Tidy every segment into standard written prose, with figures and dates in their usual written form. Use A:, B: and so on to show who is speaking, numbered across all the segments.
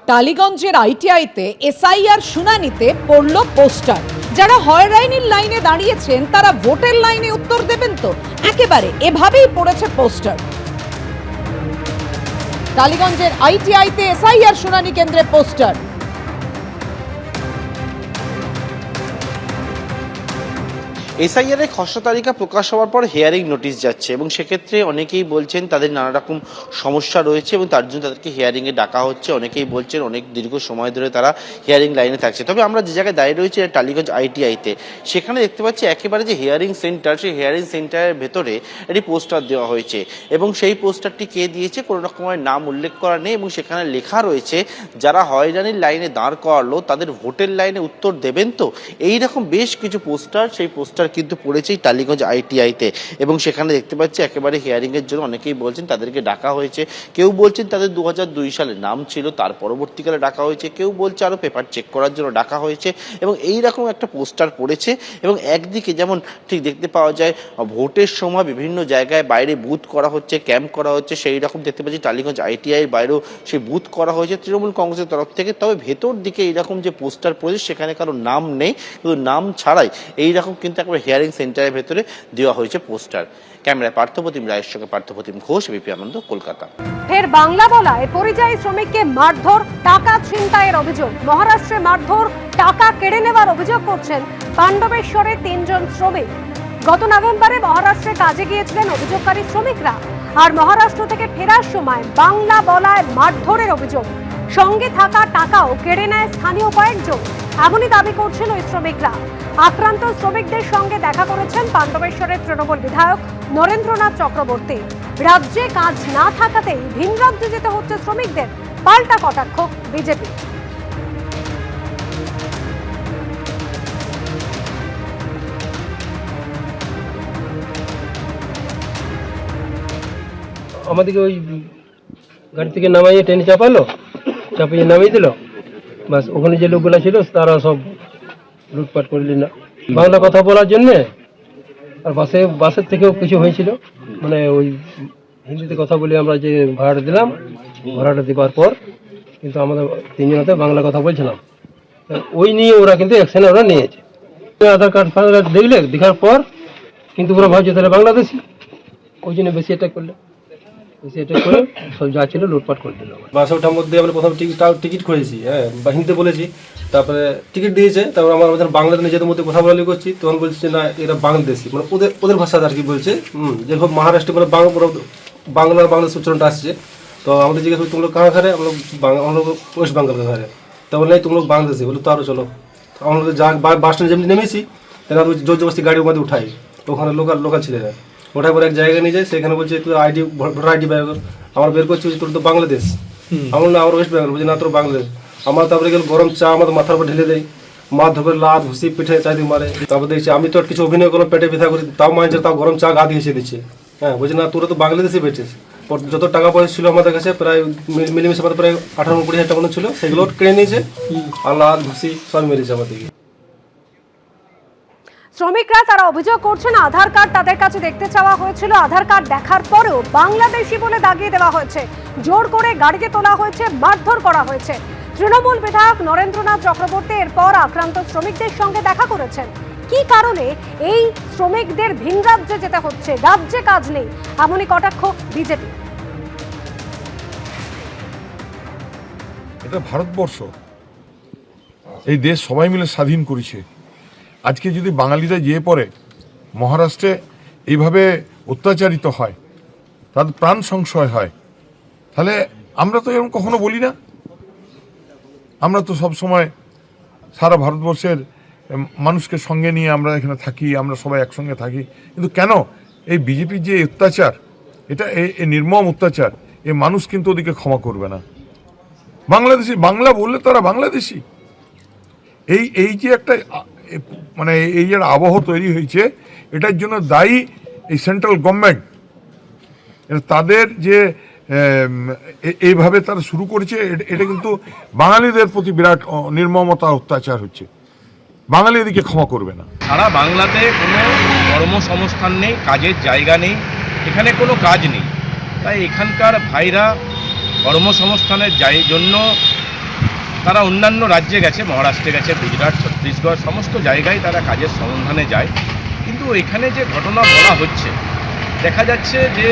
A: টালিগঞ্জের আইটিআইতে SIR শুনানিতে পড়ল poster. যারা হয়রানির লাইনে দাঁড়িয়েছেন তারা ভোটের লাইনে উত্তর দেবেন তো, একেবারে এভাবেই পড়েছে পোস্টার। টালিগঞ্জের আইটিআইতে এসআইআর শুনানি কেন্দ্রে পোস্টার।
B: এসআইআর এর খসড়া তালিকা প্রকাশ হওয়ার পর হিয়ারিং নোটিশ যাচ্ছে এবং সেক্ষেত্রে অনেকেই বলছেন তাদের নানা রকম সমস্যা রয়েছে এবং তার জন্য তাদেরকে হিয়ারিংয়ে ডাকা হচ্ছে। অনেকেই বলছেন অনেক দীর্ঘ সময় ধরে তারা হিয়ারিং লাইনে থাকছে। তবে আমরা যে জায়গায় দাঁড়িয়ে রয়েছি টালিগঞ্জ আইটিআইতে, সেখানে দেখতে পাচ্ছি একেবারে যে হিয়ারিং সেন্টার, সেই হিয়ারিং সেন্টারের ভেতরে একটি পোস্টার দেওয়া হয়েছে এবং সেই পোস্টারটি কে দিয়েছে কোনো রকমের নাম উল্লেখ করা নেই এবং সেখানে লেখা রয়েছে যারা হয়রানির লাইনে দাঁড় করালো তাদের ভোটের লাইনে উত্তর দেবেন তো। এইরকম বেশ কিছু পোস্টার, সেই পোস্টার কিন্তু পড়েছে টালিগঞ্জ আইটিআইতে এবং সেখানে দেখতে পাচ্ছি একেবারে হিয়ারিং এর জন্য অনেকেই বলছেন তাদেরকে ডাকা হয়েছে। কেউ বলছেন তাদের 2002 সালে নাম ছিল, তার পরবর্তীকালে ডাকা হয়েছে। কেউ বলছে আরো পেপার চেক করার জন্য ডাকা হয়েছে এবং এইরকম একটা পোস্টার পড়েছে। এবং একদিকে যেমন ঠিক দেখতে পাওয়া যায় ভোটের সময় বিভিন্ন জায়গায় বাইরে বুথ করা হচ্ছে, ক্যাম্প করা হচ্ছে, সেই রকম দেখতে পাচ্ছি টালিগঞ্জ আইটিআইয়ের বাইরেও সেই বুথ করা হয়েছে তৃণমূল কংগ্রেসের তরফ থেকে। তবে ভেতর দিকে এইরকম যে পোস্টার পড়েছে সেখানে কারো নাম নেই, শুধু নাম ছাড়াই এইরকম কিন্তু হিয়ারিং সেন্টারের ভেতরে দেওয়া হয়েছে পোস্টার। ক্যামেরায় পার্থপ্রতিম রায়ের সঙ্গে পার্থপ্রতিম ঘোষ, এবিপি আনন্দ, কলকাতা।
C: ফের বাংলা বলায় পরিযায়ী শ্রমিককে মারধর, টাকা ছিনতাইয়ের অভিযোগ। মহারাষ্ট্রে মারধর, টাকা কেড়ে নেওয়ার অভিযোগ করছেন পাণ্ডবেশ্বরের 3 জন শ্রমিক। গত নভেম্বরে মহারাষ্ট্রে কাজে গিয়েছিলেন অভিযোগকারী শ্রমিকরা, আর মহারাষ্ট্র থেকে ফেরার সময় বাংলা বলায় মারধরের অভিযোগ। সঙ্গে থাকা টাকাও কেড়ে নেয় স্থানীয় কয়েকজন, এমনই দাবি করছেন ওই শ্রমিকরা। আক্রান্ত শ্রমিকদের সঙ্গে দেখা করেছেন পাণ্ডবেশ্বরের তৃণমূল বিধায়ক নরেন্দ্রনাথ চক্রবর্তী। রাজ্যে কাজ না থাকাতেই ভিন রাজ্যে যেতে হচ্ছে শ্রমিকদের, পাল্টা কটাক্ষ বিজেপি।
D: আমাদেরকে ওই গাড়ি থেকে নামাইয়ে ট্রেনে চাপিয়ে নামিয়ে দিল, বাস ওখানে যে লোকগুলো ছিল তারা সব লুটপাট করলি না বাংলা কথা বলার জন্যে। আর বাসের থেকেও কিছু হয়েছিল, মানে ওই হিন্দিতে কথা বলে আমরা যে ভাড়াটা দিলাম, ভাড়াটা দেওয়ার পর কিন্তু আমাদের 3 জনাতে বাংলা কথা বলছিলাম, ওই নিয়ে ওরা কিন্তু অ্যাকশন ওরা নিয়েছে। আধার কার্ড দেখার পর কিন্তু ওরা ভাবছে তাহলে বাংলাদেশি, ওই জন্য বেশি অ্যাটাক করলে, করে সব যা ছিল লুটপাট করে দিল। বাসে ওঠার মধ্যে আমরা প্রথম টিকিট করেছি, হ্যাঁ, বা হিন্দিতে বলেছি, তারপরে টিকিট দিয়েছে, তারপরে আমরা বাংলাতে নিজেদের মধ্যে কথা বলা করছি, তখন বলছে না এরা বাংলাদেশি, মানে ওদের ভাষা আর কি বলছে। যেরকম মহারাষ্ট্রে মানে বাংলাদেশ উচ্চারণটা আসছে। তো আমাদের জিজ্ঞেস করি তোমরা কাহা ঘরে, আমরা ওয়েস্ট বেঙ্গল ঘরে। তা বললে তোমরা বাংলাদেশি, বলে তো আরো চলো। আমরা বাস স্ট্যান্ড যেমনি নেমেছি তারা জোর জবরদস্তি গাড়ির মধ্যে উঠাই, ওখানে লোকাল ছেলেরা ওঠার পর এক জায়গায় নিয়ে যায়, সেখানে বলছে তুই ভোটার আইডি বের কর। আমার বের করছি তোর তো বাংলাদেশ, আমার না আমার ওয়েস্ট বেঙ্গল, বলছি না তোর বাংলাদেশ। আমার তারপরে গেল গরম চা আমাদের মাথার উপর ঢেলে দেয়, মা ধরে লাত ঘুষি পিঠে চাইদিক মারে। তারপর দেখছি আমি তো আর কিছু অভিনয় করলাম, পেটে ব্যথা করি, তাও মানছে, তাও গরম চা গা দিয়ে এসে দিচ্ছে। হ্যাঁ, বলছি না তোরা তো বাংলাদেশে বেঁচেছে। যত টাকা পয়সা ছিল আমাদের কাছে প্রায় মিলিমিশে প্রায় 18-20 হাজার টাকা মতো ছিল, সেগুলো কেড়ে নিয়েছে আর লাত ঘুষি সব মেরেছে আমাদেরকে।
C: শ্রমিকরা তারা অভিযোগ করছেন আধার কার্ড তাদের কাছে দেখতে চাওয়া হয়েছিল, আধার কার্ড দেখার পরেও বাংলাদেশি বলে দাগিয়ে দেওয়া হয়েছে, জোর করে গাড়িতে তোলা হয়েছে, মারধর করা হয়েছে। তৃণমূল বিধায়ক নরেন্দ্রনাথ চক্রবর্তী এরপর আক্রান্ত শ্রমিকদের সঙ্গে দেখা করেছেন। কি কারণে এই শ্রমিকদের ভিন রাজ্যে যেতে হচ্ছে, রাজ্যে কাজ নেই, এমনই কটাক্ষ বিজেপি।
E: এটা ভারতবর্ষ, এই দেশ সবাই মিলে স্বাধীন করেছে। আজকে যদি বাঙালিরা যেয়ে পড়ে মহারাষ্ট্রে এইভাবে অত্যাচারিত হয়, তাদের প্রাণ সংশয় হয়, তাহলে আমরা তো এরকম কখনো বলি না। আমরা তো সব সময় সারা ভারতবর্ষের মানুষকে সঙ্গে নিয়ে আমরা এখানে থাকি, আমরা সবাই একসঙ্গে থাকি। কিন্তু কেন এই বিজেপির যে অত্যাচার, এটা এই নির্মম অত্যাচার, এ মানুষ কিন্তু ওদিকে ক্ষমা করবে না। বাংলাদেশি বাংলা বললে তারা বাংলাদেশি। এই যে একটা মানে এই যে আবহ তৈরি হয়েছে, এটার জন্য দায়ী এই সেন্ট্রাল গভর্নমেন্ট। তাদের যে এইভাবে তারা শুরু করেছে, এটা কিন্তু বাঙালিদের প্রতি বিরাট নির্মমতা অত্যাচার হচ্ছে। বাঙালি এদিকে ক্ষমা করবে না।
F: সারা বাংলাতে কোনো কর্মসংস্থান নেই, কাজের জায়গা নেই, এখানে কোনো কাজ নেই। তাই এখানকার ভাইরা কর্মসংস্থানের জন্য তারা অন্যান্য রাজ্যে গেছে, মহারাষ্ট্রে গেছে, গুজরাট, ছত্তিশগড়, সমস্ত জায়গায় তারা কাজের সন্ধানে যায়। কিন্তু এখানে যে ঘটনা বলা হচ্ছে, দেখা যাচ্ছে যে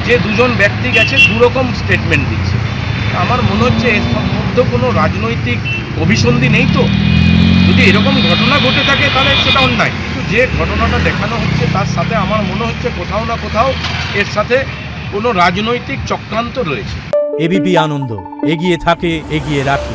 F: যে দুজন ব্যক্তি গেছে দুরকম স্টেটমেন্ট দিচ্ছে। আমার মনে হচ্ছে এর মধ্যে কোনো রাজনৈতিক অভিসন্ধি নেই। তো যদি এরকম ঘটনা ঘটে থাকে তাহলে সেটা অন্যায়, কিন্তু যে ঘটনাটা দেখানো হচ্ছে তার সাথে আমার মনে হচ্ছে কোথাও না কোথাও এর সাথে কোনো রাজনৈতিক চক্রান্ত রয়েছে।
G: এবিপি আনন্দ, এগিয়ে থাকে, এগিয়ে রাখে।